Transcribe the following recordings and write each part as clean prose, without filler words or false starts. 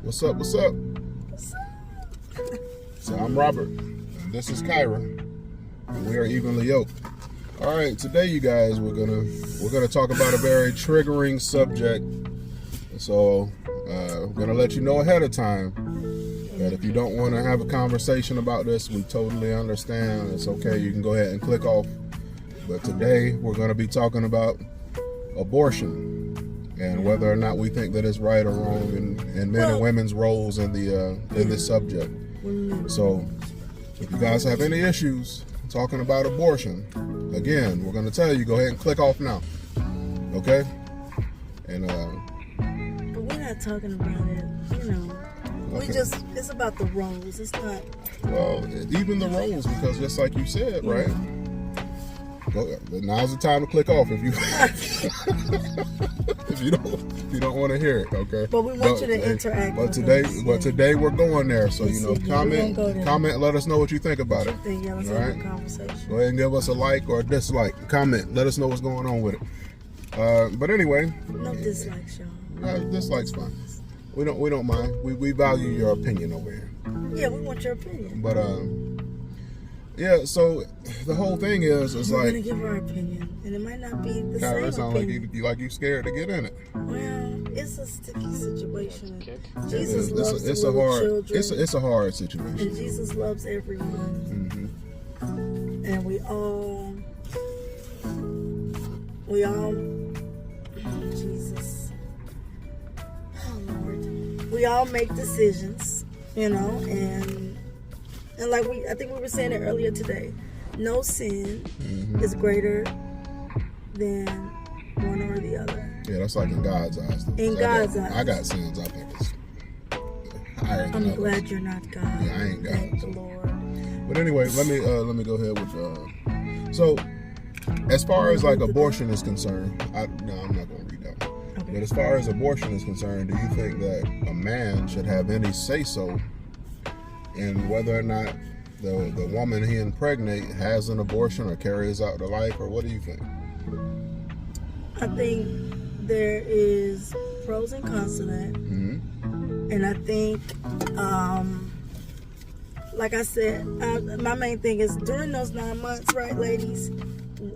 What's up? What's up? So I'm Robert, and this is Kyra, and we are evenly yoked. All right, today, you guys, we're gonna talk about a very triggering subject. So I'm gonna let you know ahead of time that if you don't want to have a conversation about this, we totally understand. It's okay. You can go ahead and click off. But today we're gonna be talking about abortion and whether or not we think that it's right or wrong, and men and women's roles in this subject. So if you guys have any issues talking about abortion, again, we're going to tell you, go ahead and click off now. Okay? And but we're not talking about it, Okay. It's about the roles. It's not. Well, even the roles, because just like you said, right? Now's the time to click off if you if you don't want to hear it, okay? But we want you to interact. But today we're going there. So comment. Let us know what you think about it. Let's have a conversation. Go ahead and give us a like or a dislike. Comment. Let us know what's going on with it. But anyway. No dislikes, y'all. Dislikes fine. We don't mind. We value your opinion over here. Yeah, we want your opinion. But yeah, so the whole thing is we're like, gonna give our opinion, and it might not be the same same sound opinion. like you scared to get in it. Well, it's a sticky situation. Jesus loves the children. It's a hard situation. And Jesus loves everyone. Mm-hmm. And we all, Jesus, oh Lord, we all make decisions, and like I think we were saying it earlier today, no sin is greater than one or the other. Yeah, that's like in God's eyes. In God's eyes. I got sins, I think it's higher than I'm glad you're not God. Yeah, I ain't God. Thank the Lord. But anyway, let me go ahead with so as far as like abortion is concerned, I'm not gonna read that one. Okay. But as far as abortion is concerned, do you think that a man should have any say-so in whether or not the woman he impregnate has an abortion or carries out the life, or what do you think? I think there is pros and cons to that. Mm-hmm. And I think, like I said, my main thing is during those 9 months, right, ladies,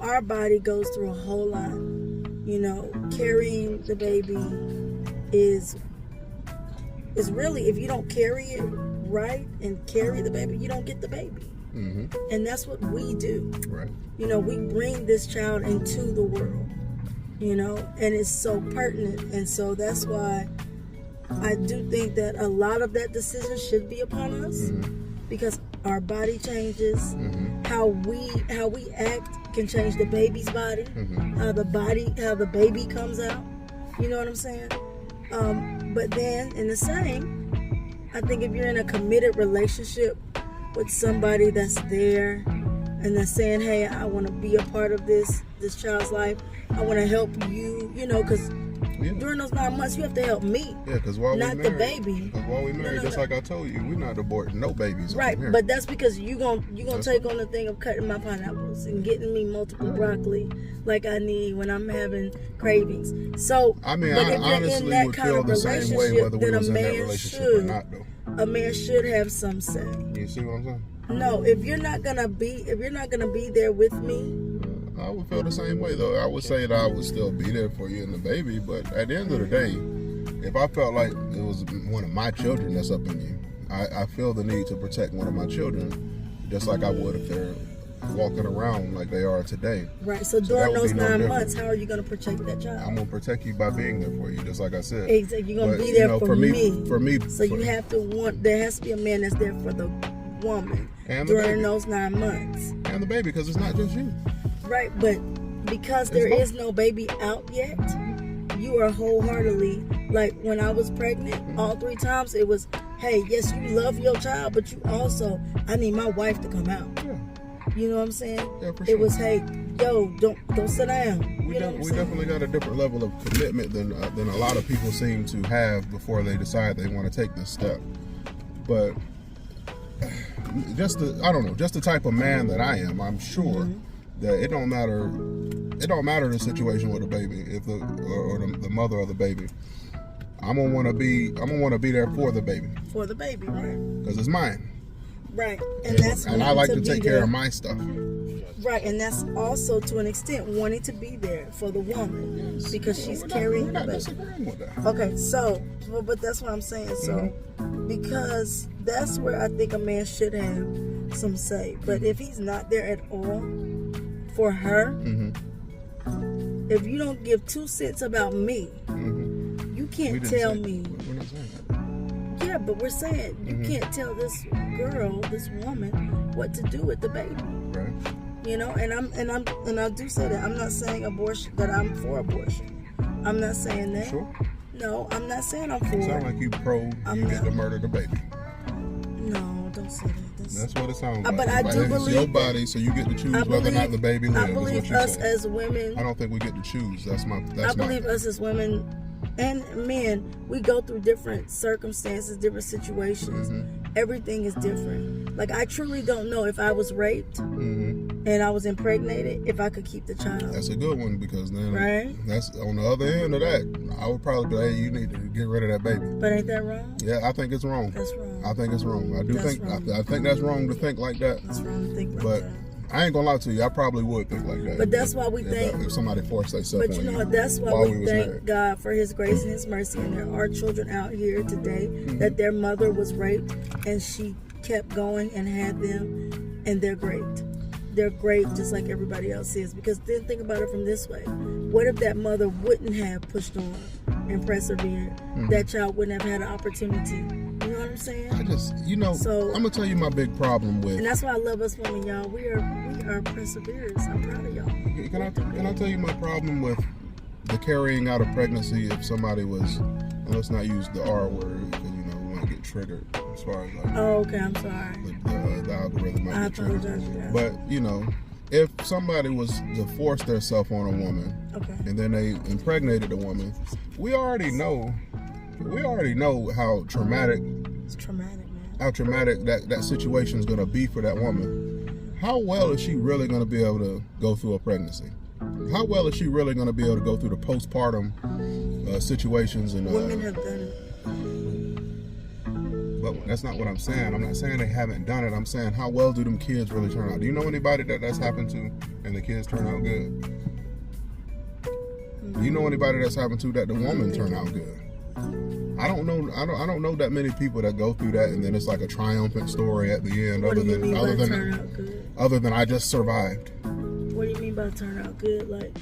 our body goes through a whole lot. Carrying the baby is really, if you don't carry it right and carry the baby, you don't get the baby. Mm-hmm. And that's what we do. Right. We bring this child into the world, and it's so pertinent. And so that's why I do think that a lot of that decision should be upon us, because our body changes. Mm-hmm. How we act can change the baby's body. Mm-hmm. How the baby comes out. You know what I'm saying? But then in the same, I think if you're in a committed relationship with somebody that's there and that's saying, hey, I want to be a part of this child's life, I want to help you, because during those 9 months, you have to help me. Yeah, because while not we married, the baby. Because while we married, just like I told you, we're not aborting no babies. Right, but that's because you gonna take on the thing of cutting my pineapples and getting me multiple broccoli like I need when I'm having cravings. So, I mean, I honestly would feel the same way whether we was in that relationship or not, though. A man should have some say. You see what I'm saying? No, if you're not gonna be there with me, I would feel the same way, though. I would say that I would still be there for you and the baby, but at the end of the day, if I felt like it was one of my children that's up in you, I feel the need to protect one of my children, just like I would if they're walking around like they are today. Right. So during those 9 months, how are you going to protect that child? I'm going to protect you by being there for you, just like I said. Exactly. You're going to be there for me. For me. So you have to there has to be a man that's there for the woman during those 9 months. And the baby, because it's not just you. Right, but because there is no baby out yet, you are wholeheartedly, like when I was pregnant, all 3 times it was, hey, yes, you love your child, but you also, I need my wife to come out. Yeah. You know what I'm saying? Yeah, for sure. It was, hey, yo, don't sit down. We definitely got a different level of commitment than a lot of people seem to have before they decide they want to take this step. But just the type of man that I am, I'm sure that it don't matter the situation with the baby, if the mother of the baby. I'm gonna want to be there for the baby. For the baby, right? Because it's mine. Right, and I like to take care of my stuff. Right, and that's also to an extent wanting to be there for the woman because she's carrying the baby. Disagreeing with that. Okay, so, but that's what I'm saying. So, because that's where I think a man should have some say. But if he's not there at all for her, if you don't give 2 cents about me, you can't tell me. We're not saying that. Yeah, but we're saying you can't tell this girl, this woman, what to do with the baby. Right. You know, and I do say that I'm not saying abortion, that I'm for abortion. I'm not saying that. Sure. No, I'm not saying I'm for You it. sound like you get to murder the baby. No, don't say that. That's what it sounds like. But I do believe it's your body, so you get to choose whether or not the baby lives. I believe us as women. I don't think we get to choose. I believe us as women and men, we go through different circumstances, different situations. Everything is different. Like, I truly don't know if I was raped and I was impregnated, if I could keep the child. That's a good one, because then that's on the other end of that. I would probably be like, hey, you need to get rid of that baby. But ain't that wrong? Yeah, I think it's wrong. That's wrong. I think it's wrong. I think that's wrong to think like that. That's wrong to think like but that. I ain't gonna lie to you, I probably would think like that. But that's why we think if somebody forced themselves. But you know what? That's why we thank God for His grace and His mercy. And there are children out here today that their mother was raped and she kept going and had them, and they're great. They're great, just like everybody else is. Because then think about it from this way: what if that mother wouldn't have pushed on and persevered? That child wouldn't have had an opportunity. You know what I'm saying? So I'm gonna tell you my big problem with, and that's why I love us women, y'all. We are perseverers. I'm proud of y'all. Can I tell you my problem with the carrying out of pregnancy? If somebody was, and let's not use the R word, because we might get triggered as far as like. Oh, okay. I'm sorry. The algorithm might get triggered. But if somebody was to force themselves on a woman, and then they impregnated the woman, we already know how traumatic. It's traumatic, man. How traumatic that situation is going to be for that woman. How well is she really going to be able to go through a pregnancy? How well is she really going to be able to go through the postpartum situations? And women have done it. But that's not what I'm saying. I'm not saying they haven't done it. I'm saying, how well do them kids really turn out? Do you know anybody that's happened to and the kids turn out good? Do you know anybody that's happened to that the woman turned out good? I don't know that many people that go through that and then it's like a triumphant story at the end. What do you mean by turn out good? Other than I just survived. What do you mean by turn out good? Like,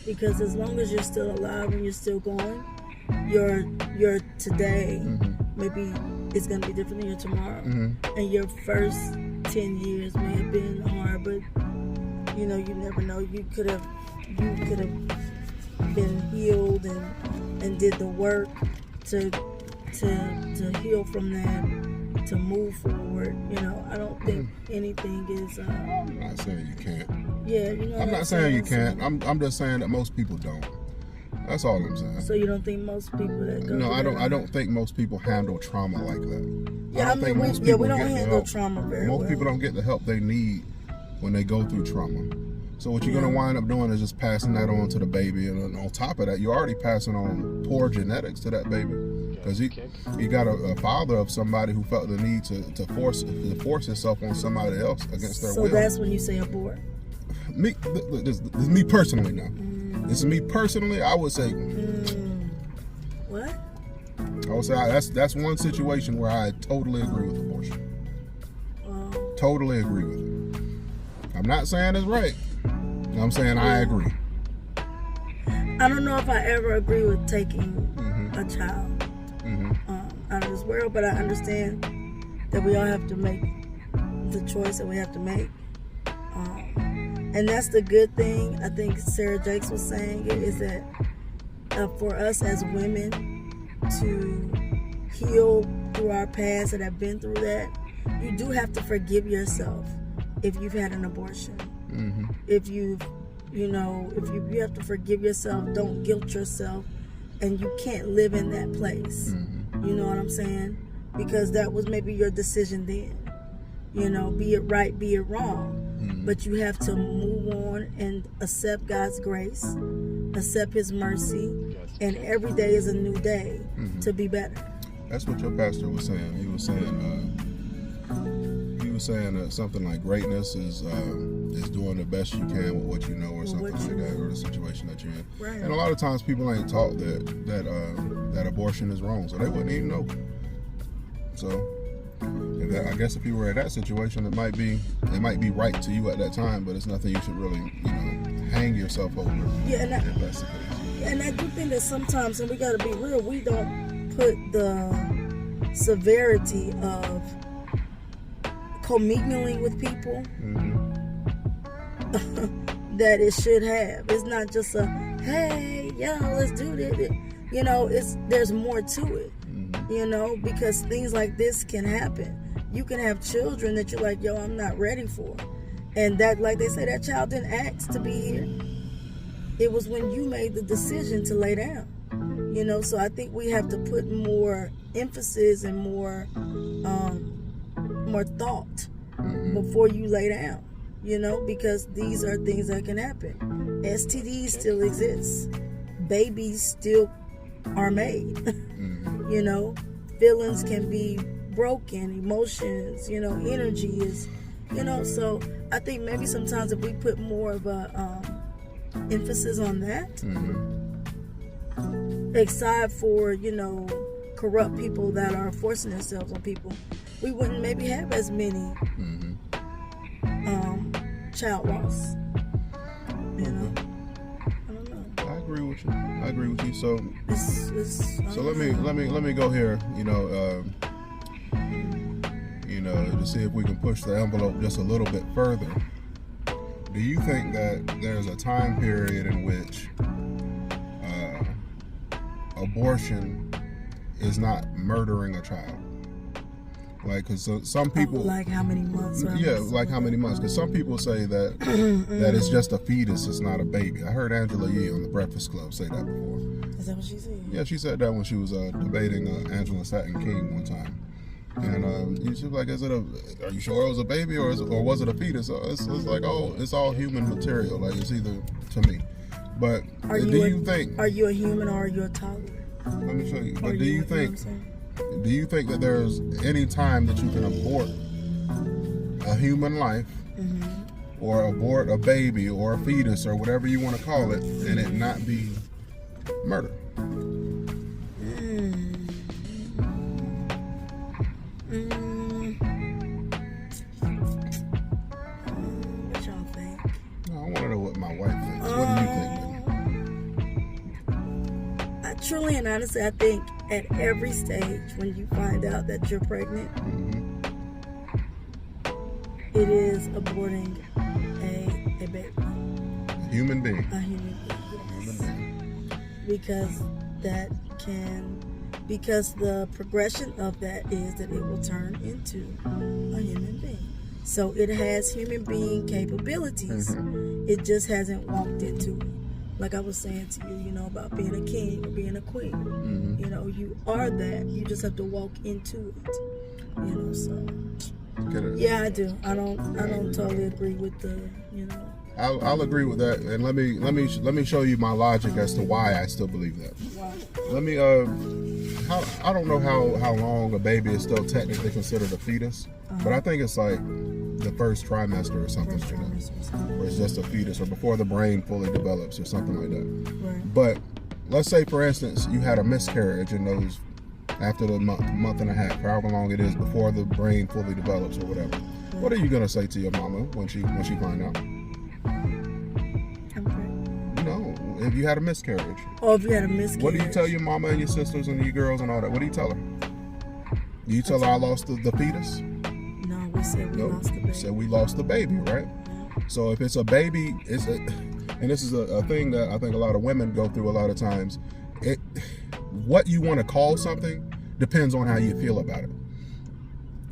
because as long as you're still alive and you're still going, your today maybe it's gonna be different than your tomorrow. And your first 10 years may have been hard, but you never know. You could have been healed and did the work to heal from that, to move forward. I don't think anything is. I'm not saying you can't. Yeah, I'm not saying you can't. I'm just saying that most people don't. That's all I'm saying. So you don't think most people that go? No, I don't think most people handle trauma like that. Yeah, we don't handle trauma very well. Most people don't get the help they need when they go through trauma. So what you're gonna wind up doing is just passing that on to the baby, and on top of that, you're already passing on poor genetics to that baby, because he got a father of somebody who felt the need to force himself on somebody else against their will. So that's when you say abort. This is me personally now. This is me personally. I would say. What? I would say that's one situation where I totally agree with abortion. Totally agree with it. I'm not saying it's right. I'm saying I agree. I don't know if I ever agree with taking a child out of this world, but I understand that we all have to make the choice that we have to make. And that's the good thing, I think Sarah Jakes was saying, is that for us as women to heal through our past and have been through that, you do have to forgive yourself if you've had an abortion. If you have to forgive yourself, don't guilt yourself, and you can't live in that place. You know what I'm saying? Because that was maybe your decision then. Be it right, be it wrong. but you have to move on and accept God's grace, accept His mercy, and every day is a new day to be better. That's what your pastor was saying. He was saying that something like greatness is doing the best you can with what you know, or something like that, or the situation that you're in. Right. And a lot of times people ain't taught that abortion is wrong, so they wouldn't even know. So I guess if you were in that situation, it might be right to you at that time, but it's nothing you should really, hang yourself over. Yeah, and I do think that sometimes, and we got to be real, we don't put the severity of commingling with people that it should have. It's not just a, hey, yo, let's do this. There's more to it. Because things like this can happen. You can have children that you're like, yo, I'm not ready for. And that, like they say, that child didn't ask to be here. It was when you made the decision to lay down. So I think we have to put more emphasis and more thought before you lay down. Because these are things that can happen. STDs still exist. Babies still are made. Feelings can be broken, emotions, energy is, so I think maybe sometimes if we put more of a emphasis on that, aside for, corrupt people that are forcing themselves on people, we wouldn't maybe have as many child loss. I don't know. I agree with you. So let me go here. To see if we can push the envelope just a little bit further. Do you think that there's a time period in which abortion is not murdering a child? Like, because some people... like how many months? Yeah, like how many months? Because some people say that that it's just a fetus, it's not a baby. I heard Angela Yee on the Breakfast Club say that before. Is that what she said? Yeah, she said that when she was debating Angela Satin King one time. And she was like, are you sure it was a baby or was it a fetus? It's like, it's all human material. Like, it's either, to me. But do you think... Are you a human or are you a toddler? Let me show you. But do you think that there's any time that you can abort a human life or abort a baby or a fetus or whatever you want to call it and it not be murder? What y'all think? I want to know what my wife thinks. What do you think, baby? Truly and honestly, I think at every stage when you find out that you're pregnant, it is aborting a baby. A human being. A human being, yes. Because the progression of that is that it will turn into a human being. So it has human being capabilities. It just hasn't walked into it. Like I was saying to you, about being a king or being a queen. You are that. You just have to walk into it. So yeah, I do. I don't totally agree with the, I'll agree with that, and let me show you my logic as to why I still believe that. Wow. Let me I don't know how long a baby is still technically considered a fetus, but I think it's like the first trimester or something like that, or it's just a fetus, or before the brain fully develops or something like that. Right. But let's say, for instance, you had a miscarriage in those after the month and a half, however long it is before the brain fully develops or whatever. Right. What are you gonna say to your mama when she find out? No, if you had a miscarriage. Oh, if you had a miscarriage. What do you tell your mama and your sisters and your girls and all that? What do you tell her? Do you tell her I lost the fetus? No, we said we lost the baby. We said we lost the baby, right? So if it's a baby, and this is a thing that I think a lot of women go through a lot of times. What you want to call something depends on how you feel about it.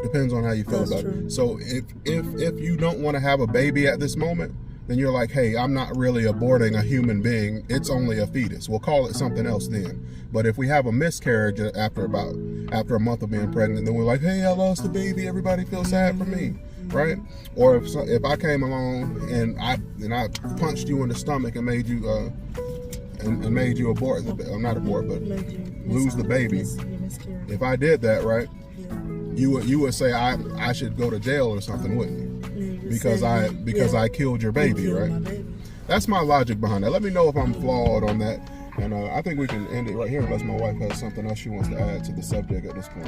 Depends on how you feel about it. So if you don't want to have a baby at this moment, then you're like, hey, I'm not really aborting a human being. It's only a fetus. We'll call it something else then. But if we have a miscarriage after a month of being pregnant, then we're like, hey, I lost the baby. Everybody feels sad for me, right? Or if I came along and I punched you in the stomach and made you abort, not abort, but lose the baby. If I did that, right? You would say I should go to jail or something, wouldn't you? Because I killed your baby, right? That's my logic behind that. Let me know if I'm flawed on that, and I think we can end it right here unless my wife has something else she wants to add to the subject at this point.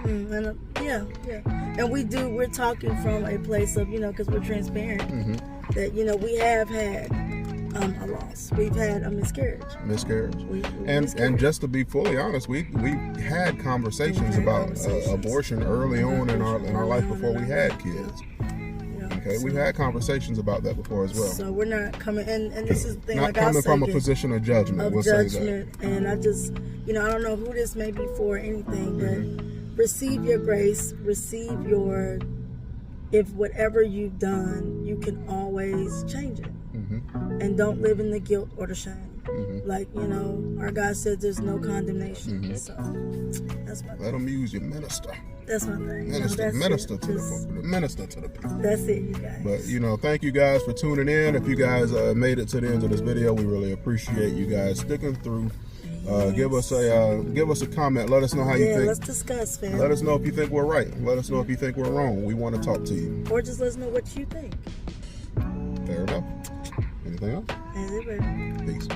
And, yeah, and we're talking from a place of, because we're transparent, that we have had a loss. We've had a miscarriage. And just to be fully honest, we had conversations about abortion early on in our life before we had kids. Okay, we've had conversations about that before as well. So we're not coming, and this is the thing. Not coming from a position of judgment. We'll say that. And I just, I don't know who this may be for or anything, but receive your grace, receive your. If whatever you've done, you can always change it. And don't live in the guilt or the shame. Like, our God said there's no condemnation. So that's my thing. Let them use your minister. That's my thing. Minister to the people. That's it, you guys. But, thank you guys for tuning in. If you guys made it to the end of this video, we really appreciate you guys sticking through. Give us a comment. Let us know how you think. Let's discuss, fam. Let us know if you think we're right. Let us know if you think we're wrong. We want to talk to you. Or just let us know what you think. Fair enough. Anything else? That's it, baby. Peace.